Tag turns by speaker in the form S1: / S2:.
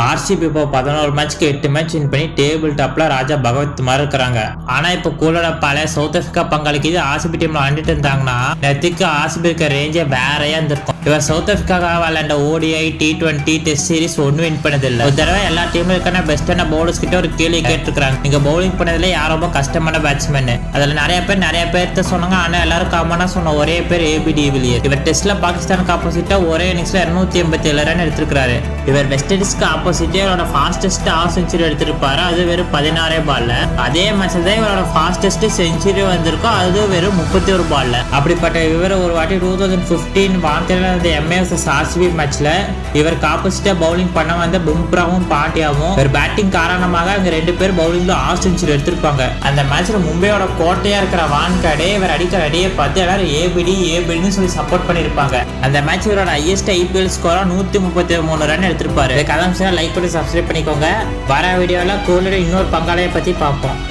S1: RCB இப்போ 11 மேட்ச்க்கு 8 match win பண்ணி table டாப்ல ராஜா பகவத் மாதிரி இருக்கிறாங்க. ஆனா இப்ப கூலோட பழைய சவுத் ஆப்பிரிக்கா பங்காளிக்கு ஆர்சிபி டீம்ல விளையாண்டுட்டு இருந்தாங்கன்னா நேற்றுக்கு ஆர்சிபி இருக்க ரேஞ்சே வேறையா இருந்திருக்கும். இவர் சவுத் ஆப்பிரிக்காக விளையாண்ட ஓடிஐ T20 டெஸ்ட் சீரிஸ் ஒன்னும் வின் பண்ணது இல்லை. ஒரு தடவை எல்லா டீம்ல இருக்கான பெஸ்டான பவுலர்ஸ் கிட்ட ஒரு கேள்வி கேட்டிருக்காங்க, நீங்க பவுலிங் பண்ணதுல யார் ரொம்ப கஷ்டமான பேட்ஸ்மேன். அதுல நிறைய பேர் சொன்னாங்க. ஆனா எல்லாரும் காமனா சொன்ன ஒரே பேர் ஏபி டிவிலியர்ஸ். இவர் டெஸ்ட்ல பாகிஸ்தானுக்கு ஆப்போசிட்டா ஒரே இன்னிங்ஸ்ல 287 ரன் எடுத்திருக்காரு. இவர் வெஸ்ட் இண்டீஸ்க்கு ஆப்போசிட்டே இவரோட ஃபாஸ்டஸ்ட் ஆஃப் செஞ்சுரி எடுத்திருப்பாரு. அது வெறும் 16 பால்ல. அதே மேட்ச்ல தான் இவரோட ஃபாஸ்டஸ்ட் செஞ்சுரி வந்திருக்கும். அது வெறும் 31 பால்ல. அப்படிப்பட்ட இவர் ஒரு வாட்டி 2015 வாங்கல MAS ஆர்சிபி மேட்ச்ல இவருக்கு ஆப்போசிட்டா பவுலிங் பண்ண வந்த பும்ராவும் பாண்டியாவும் ஒரு பேட்டிங் காரணமாக அங்க 2 பேர் பவுலிங்ல ஆஃப் செஞ்சுரி எடுத்திருப்பாங்க. அந்த மேட்ச்ல மும்பையோட கோட்டையா இருக்கிற வான்காடே இவர் அடிக்கிற அடியை பார்த்து எல்லாரும் ஏபிடின்னு சொல்லி சப்போர்ட் பண்ணிருப்பாங்க. அந்த மேட்ச் இவரோட ஹையஸ்ட் IPL ஸ்கோரா 133 ரன் எடுத்திருப்பாரு. கதம் லைக் பண்ணி சப்ஸ்கிரைப் பண்ணிக்கோங்க. வர வீடியோல கோலோட இன்னொரு பங்காளியை பத்தி பார்ப்போம்.